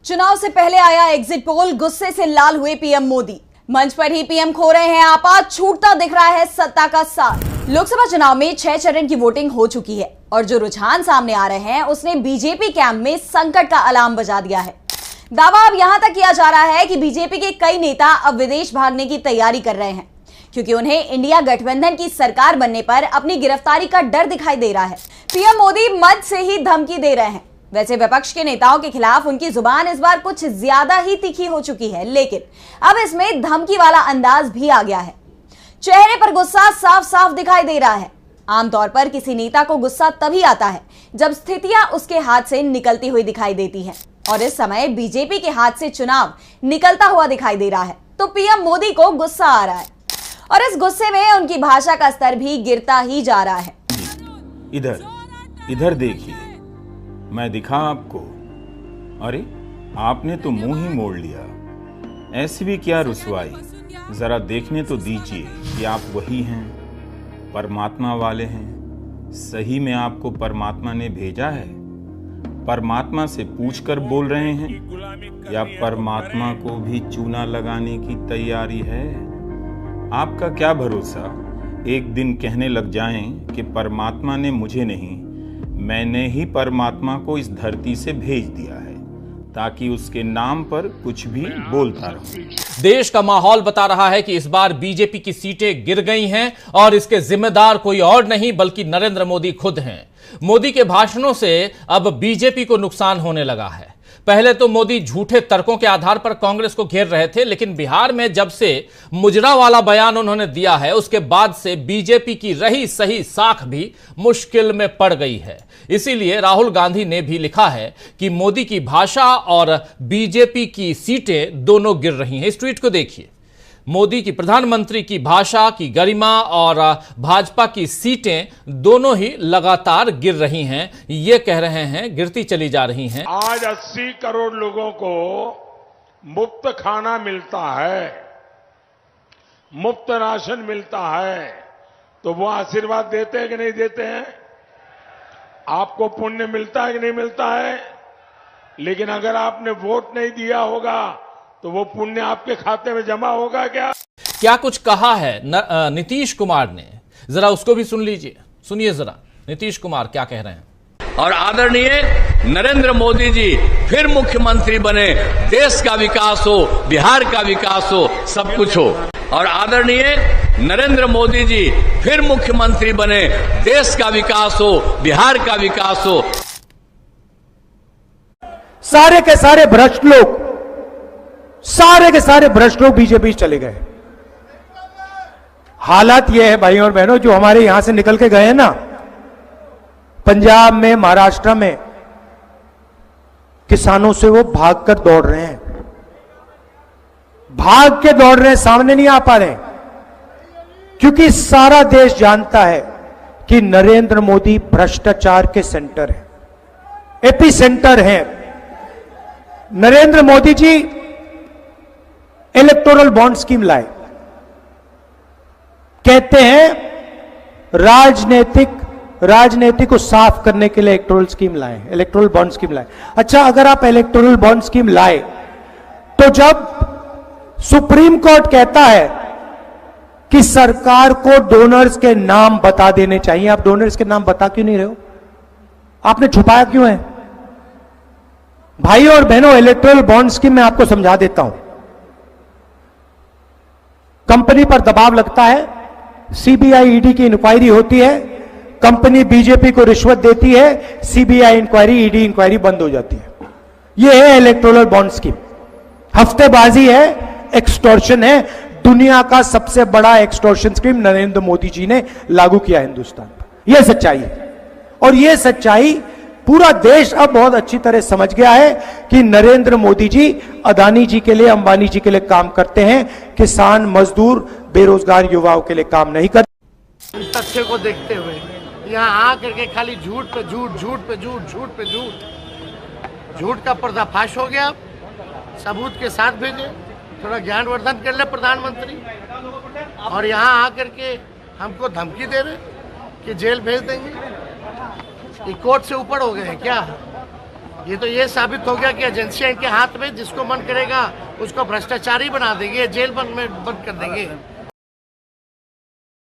चुनाव से पहले आया एग्जिट पोल, गुस्से से लाल हुए पीएम मोदी। मंच पर ही पीएम खो रहे हैं आपा, छूटता दिख रहा है सत्ता का साथ। लोकसभा चुनाव में 6 चरण की वोटिंग हो चुकी है और जो रुझान सामने आ रहे हैं उसने बीजेपी कैंप में संकट का अलार्म बजा दिया है। दावा अब यहां तक किया जा रहा है कि बीजेपी के कई नेता अब विदेश भागने की तैयारी कर रहे हैं क्योंकि उन्हें इंडिया गठबंधन की सरकार बनने पर अपनी गिरफ्तारी का डर दिखाई दे रहा है। पीएम मोदी मंच से ही धमकी दे रहे हैं। वैसे विपक्ष के नेताओं के खिलाफ उनकी जुबान इस बार कुछ ज्यादा ही तीखी हो चुकी है, लेकिन अब इसमें धमकी वाला अंदाज भी आ गया है। चेहरे पर गुस्सा साफ साफ दिखाई दे रहा है। आमतौर पर किसी नेता को गुस्सा तभी आता है जब स्थितियां उसके हाथ से निकलती हुई दिखाई देती हैं, और इस समय बीजेपी के हाथ से चुनाव निकलता हुआ दिखाई दे रहा है तो पीएम मोदी को गुस्सा आ रहा है और इस गुस्से में उनकी भाषा का स्तर भी गिरता ही जा रहा है। इधर देखिए, मैं दिखा आपको। अरे आपने तो मुंह ही मोड़ लिया। ऐसी भी क्या रुसवाई, जरा देखने तो दीजिए कि आप वही हैं, परमात्मा वाले हैं। सही में आपको परमात्मा ने भेजा है? परमात्मा से पूछकर बोल रहे हैं या परमात्मा को भी चूना लगाने की तैयारी है? आपका क्या भरोसा एक दिन कहने लग जाएं कि परमात्मा ने मुझे नहीं, मैंने ही परमात्मा को इस धरती से भेज दिया है ताकि उसके नाम पर कुछ भी बोलता रहूं। देश का माहौल बता रहा है कि इस बार बीजेपी की सीटें गिर गई हैं और इसके जिम्मेदार कोई और नहीं बल्कि नरेंद्र मोदी खुद हैं। मोदी के भाषणों से अब बीजेपी को नुकसान होने लगा है। पहले तो मोदी झूठे तर्कों के आधार पर कांग्रेस को घेर रहे थे, लेकिन बिहार में जब से मुजरा वाला बयान उन्होंने दिया है उसके बाद से बीजेपी की रही सही साख भी मुश्किल में पड़ गई है। इसीलिए राहुल गांधी ने भी लिखा है कि मोदी की भाषा और बीजेपी की सीटें दोनों गिर रही हैं। इस ट्वीट को देखिए। मोदी की प्रधानमंत्री की भाषा की गरिमा और भाजपा की सीटें दोनों ही लगातार गिर रही हैं। ये कह रहे हैं गिरती चली जा रही हैं। आज 80 करोड़ लोगों को मुफ्त खाना मिलता है, मुफ्त राशन मिलता है, तो वो आशीर्वाद देते हैं कि नहीं देते हैं? आपको पुण्य मिलता है कि नहीं मिलता है? लेकिन अगर आपने वोट नहीं दिया होगा तो वो पुण्य आपके खाते में जमा होगा क्या? क्या कुछ कहा है नीतीश कुमार ने, जरा उसको भी सुन लीजिए। सुनिए जरा नीतीश कुमार क्या कह रहे हैं। और आदरणीय नरेंद्र मोदी जी फिर मुख्यमंत्री बने, देश का विकास हो, बिहार का विकास हो, सब कुछ हो। और आदरणीय नरेंद्र मोदी जी फिर मुख्यमंत्री बने, देश का विकास हो, बिहार का विकास हो। सारे के सारे भ्रष्ट लोग, सारे के सारे भ्रष्ट लोग बीजेपी चले गए। हालात यह है भाइयों और बहनों, जो हमारे यहां से निकल के गए हैं ना, पंजाब में, महाराष्ट्र में, किसानों से वो भागकर दौड़ रहे हैं, भाग के दौड़ रहे हैं, सामने नहीं आ पा रहे, क्योंकि सारा देश जानता है कि नरेंद्र मोदी भ्रष्टाचार के सेंटर है, एपी सेंटर है। Narendra Modi ji electoral bond scheme लाए, कहते हैं राजनीति को साफ करने के लिए इलेक्टोरल बॉन्ड स्कीम लाए। अच्छा, अगर आप इलेक्टोरल बॉन्ड स्कीम लाए तो जब सुप्रीम कोर्ट कहता है कि सरकार को डोनर्स के नाम बता देने चाहिए, आप डोनर्स के नाम बता क्यों नहीं रहे हो? आपने छुपाया क्यों है? भाइयों और बहनों, इलेक्टोरल बॉन्ड स्कीम मैं आपको समझा देता हूं। कंपनी पर दबाव लगता है, सीबीआई ईडी की इंक्वायरी होती है, कंपनी बीजेपी को रिश्वत देती है, सीबीआई इंक्वायरी, ईडी इंक्वायरी बंद हो जाती है। यह है इलेक्टोरल बॉन्ड स्कीम। हफ्तेबाजी है, एक्सटॉर्शन है। दुनिया का सबसे बड़ा एक्सटॉर्शन स्कीम नरेंद्र मोदी जी ने लागू किया हिंदुस्तान पर। यह सच्चाई है और यह सच्चाई पूरा देश अब बहुत अच्छी तरह समझ गया है कि नरेंद्र मोदी जी अदानी जी के लिए, अंबानी जी के लिए काम करते हैं, किसान, मजदूर, बेरोजगार युवाओं के लिए काम नहीं करते। तथ्य को देखते हुए यहाँ आकर के खाली झूठ पे झूठ, झूठ पे झूठ, झूठ पे झूठ, झूठ का पर्दाफाश हो गया। सबूत के साथ भेजे, थोड़ा ज्ञानवर्धन कर ले प्रधानमंत्री, और यहाँ आकर के हमको धमकी दे रहे कि जेल भेज देंगे। ये कोर्ट से ऊपर हो गए हैं क्या? ये तो ये साबित हो गया कि एजेंसियां इनके हाथ में, जिसको मन करेगा उसको भ्रष्टाचारी बना देंगे, जेल बंद कर देंगे।